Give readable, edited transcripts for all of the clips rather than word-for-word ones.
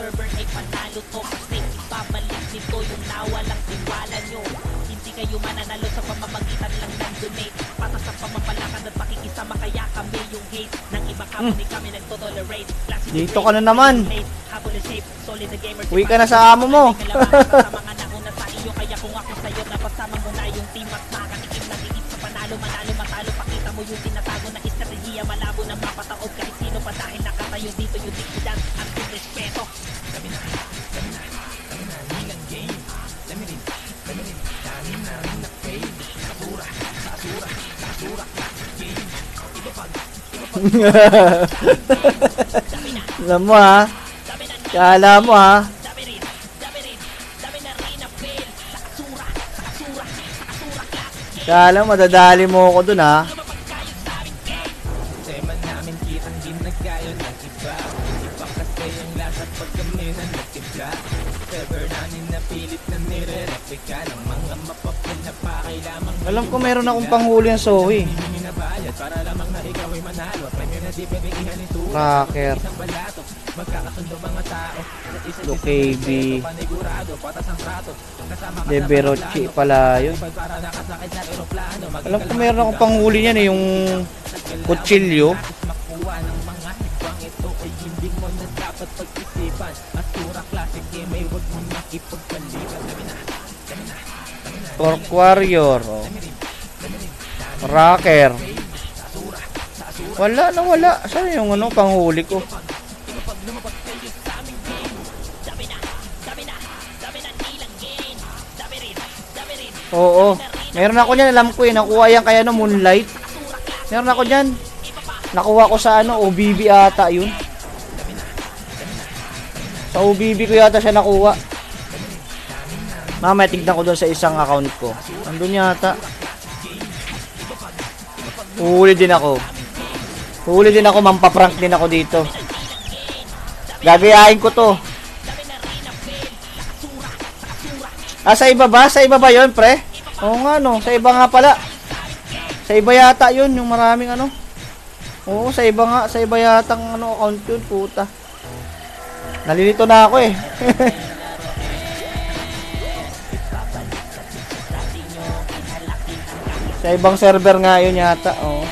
server ay panalo to kasi ibabalik nito yung nawalang tiwala nyo. Hindi kayo mananalo sa pamamagitan lang ng donate. Patas sa pamapalakan at pakikisama kaya kami yung hate. Nang iba kami kami nagtotolerate. Dito ka na naman. Habol na shape, solid na gamer. Uwi ka na sa amo mo. Sa mga nauna sa iyo kaya kung ako sa'yo napasama mo na yung team at makakatikim ng higit sa panalo. Manalo matalo pakita mo yung tinatago na estrategiya. Malabo na mapataod kahit sino pa dahil nakatayo dito yung dikidan at yung respeto. Kami na hilang game. Kami rin dami na rin na fade. Sa asura game. Iba pag Alam mo ha. Kala mo ha. Kala madadali mo ako dun ha. Tema namin kitang ginagayon ng iba. Iba kasi yung lasa pag kami na nagtibla. Ever namin napilit na nire-replika ng mga mapapinapakay lamang. Alam ko meron akong panghuli ng Zoe. Para lamang na ikaw ay manalo. Premyo na di pinigihan ito. Cracker. Isang balato. Magkakasundo mga tao. Lokb. Panigurado. Patas ang trato. Deberochi pala yun. Para nakasakit na aeroplano. Alam ko meron akong panghuli niyan eh. Yung kutsilyo. Makuha ng mga hibang ito ay hindi mo na dapat pag-isipan. Asura classic game ay huwag mo makipagpalitan. Torque Warrior. Oh. Rocker. Wala na wala. Saan yung ano panghuli ko? Oo. Meron ako niyan, alam ko eh. Nakuha yan kaya no Moonlight. Meron ako diyan. Nakuha ko sa ano, OBB ata yun. Sa OBB ko yata siya nakuha. Mamaya tignan ko doon sa isang account ko. Andun yata. Huli din ako. Mampaprank din ako dito. Gagayahin ko to. Ah, sa iba ba? Sa iba ba yun, pre? Oo nga, no. Sa iba nga pala. Sa iba yata yun, yung maraming ano. Oo, sa iba nga. Sa iba yata ang ano, account yun, puta. Nalilito na ako eh. Sa ibang server nga yun yata, oo.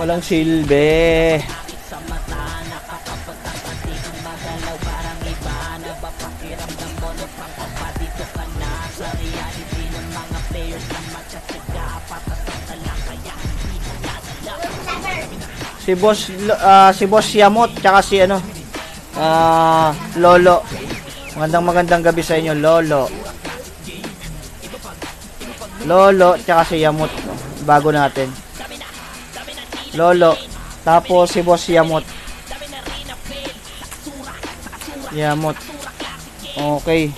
Walang silbi. Si Boss Yamot tsaka si ano Lolo. Magandang gabi sa inyo, Lolo. Lolo tsaka si Yamot. Bago natin. Lolo. Tapos si Boss Yamot. Yamot. Okay.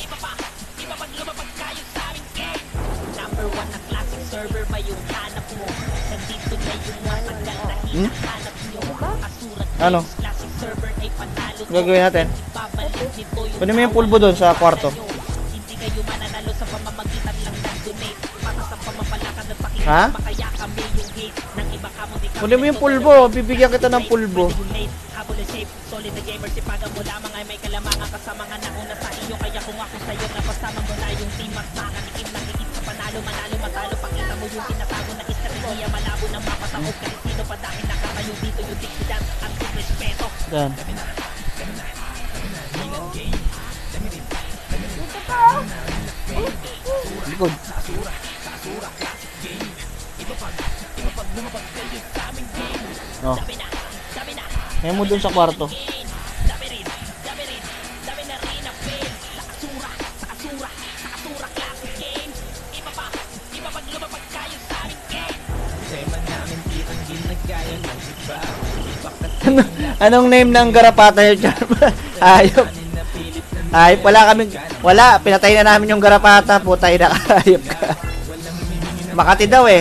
Ano? Gagawin natin. Kunin mo yung pulbo doon sa kwarto. Ha? Kunin mo yung pulbo. Bibigyan kita ng pulbo. Solid na gamer si paga mo lamang ay may kalamangan kasama nga nauna sa iyo kaya kung ako sa'yo napasama mo na yung team at nakanikim lang higit sa panalo manalo matalo pakita mo yung tinatago na estrategiya malabo na mapataog kahit sino pa dahil nakatayo dito yung dikidan at yung respeto. Dan. Likod. Oh. Ngayon mo dun sa kwarto. Anong name ng garapata nyo dyan? Hayop. Hayop. Wala. Pinatay na namin yung garapata. Putay na hayop ka. Makati daw eh.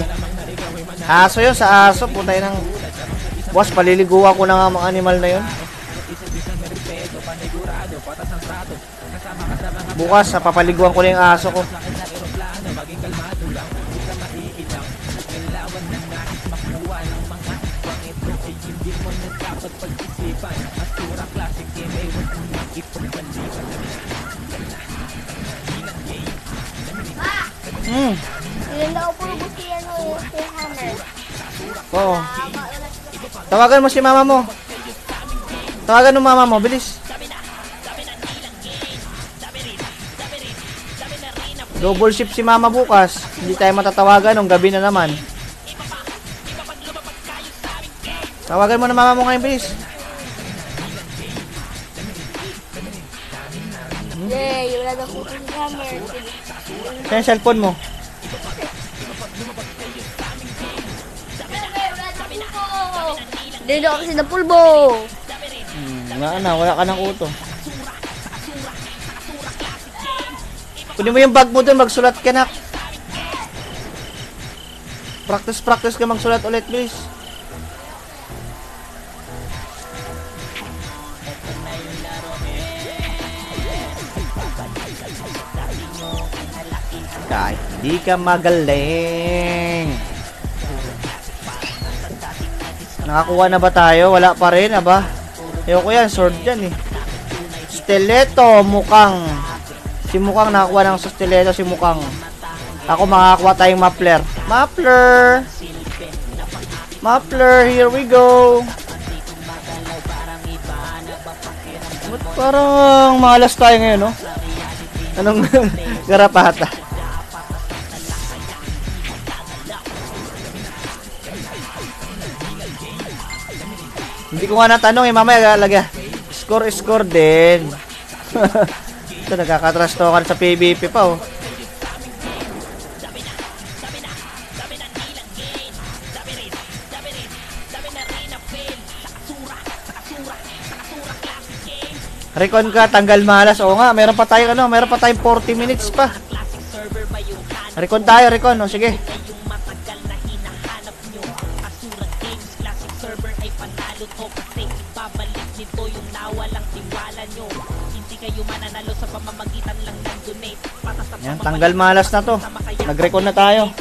Aso yun, sa aso. Putay ng... Boss, paliliguan ko na nga mga animal na yun. Bukas, papaliguan ko na yung aso ko. Ilan daw po si Hammer. Oo. Tawagan mo si mama mo. Tawagan mo mama mo, bilis. Double shift si mama bukas. Hindi tayo matatawagan nung gabi na naman. Tawagan mo na mama mo ngayon, bilis. Yay, wala daw po si Hammer. Saan yung cellphone mo? Dito kasi na pulbo. Wala ka ng uto. Kunin mo yung bag mo dun, magsulat ka na. Practice ka magsulat ulit, please. Kahit hindi ka magaling. Nakakuha na ba tayo? Wala pa rin, aba. Ayoko yan, sword yan eh. Stiletto, mukhang. Si mukhang nakakuha ng stiletto, si mukhang. Ako makakuha tayong muffler. Muffler, here we go. Ba't parang malas tayo ngayon, no? Anong garapata? Hindi ko nga natanong eh, mamaya lagya. Score din. Ito, nagkakatrastokan sa PVP pa oh. Recon ka, tanggal malas. Oo nga, meron pa tayong 40 minutes pa. Recon tayo, o sige. Yan, tanggal malas na to. Nag-recon na tayo.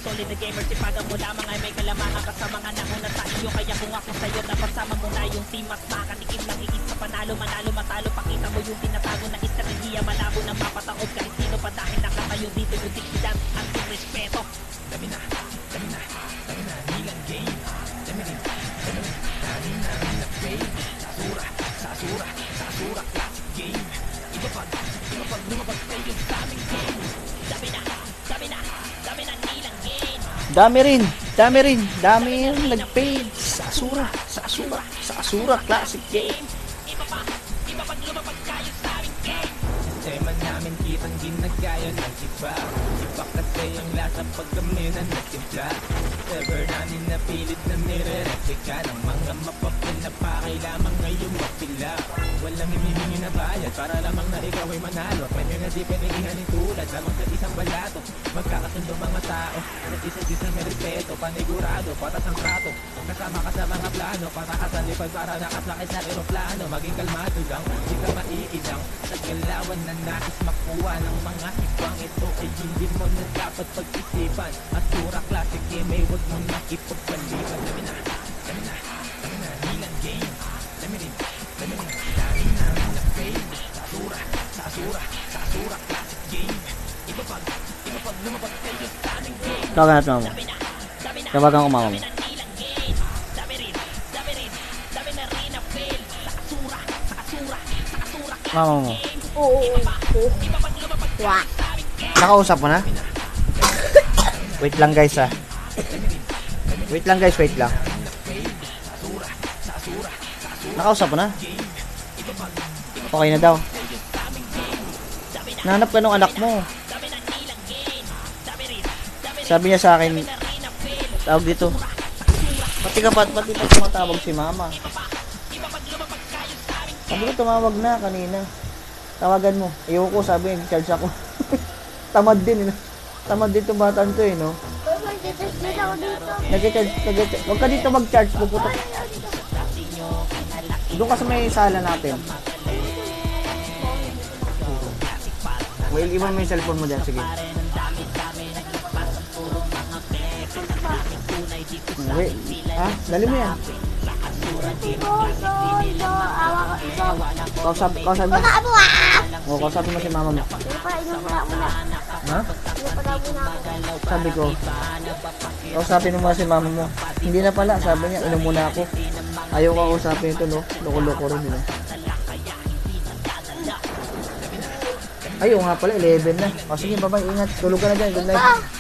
Solid na gamer, sipagan mo lamang ay may kalamangan ka sa mga nauna sa iyo. Kaya kung ako sa'yo, napasama mo na yung team at makatikim lang higit sa panalo. Manalo, matalo, pakita mo yung tinatago na estrategiya. Malabo na mapataob kahit sino pa dahil nakatayo dito yung dignidad at yung respeto. Dami na, nilang game. Dami na, fade. Sa asura, classic game. Iba pag lumabag tayo sa aming game. Dami na nilang game. Dami rin nag-fade. Sa asura, classic game. Iba pag lumabag tayo sa aming game. Tema namin kitang ginagaya ng iba. Iba kasi yung lasa pag kami na nagtimpla. Ever namin napilit na nire-replika ng mga mapapil na pakay lamang ngayong mapila. Walang hinihingi na bayad para lamang na ikaw ay manalo. Pwede na di pinigihanin tulad lamang sa isang balato. Magkakasundo mga tao at isa't isang may respeto. Panigurado, patas ang trato. Kasama ka sa mga plano. Para ka sa lipad para nakasakay sa aeroplano. Maging kalmado lang, di ka maiilang. Sa galawan na nais makuha ng mga ibang ito ay hindi mo na dapat pag-isipan. Asura classic game ay huwag mo na ipagpaliban. Dami na, nilang game. Dami na fade. Sa asura classic game. Iba pag lumabag tayo sa aming game. Tawagan natin mama mo. Tawagan ko mama mo. Mama mo. Oo. Wah. Nakausap mo na? Wait lang guys ah. Wait lang. Nakausap mo na? Okay na daw. Nahanap ka nung anak mo. Sabi niya sa akin, tawag dito. Pati pa tumatawag si mama. Sabi ko tumawag na kanina. Tawagan mo. Ayoko, sabi niya, charge ako. Tamad din itong batang to no? Magtitest din ako dito. Huwag ka dito mag-charge, puputok. Doon ka sa may sala natin. Well, iwan mo yung cellphone mo dyan, sige. Wait, ha? Dali mo yan. Kausapin mo. Baka mo ah! O, kausapin mo si mama mo. Hindi pa, inom mo na. Ha? Hindi pa daw muna ako. Sabi ko, kausapin mo muna si mama mo. Hindi na pala, sabi niya, inom muna ako. Ayaw ka kausapin ito, no? Loko-loko rin, no? Ayaw nga pala, 11 na. O sige, bye-bye, ingat. Tulog ka na dyan, good night.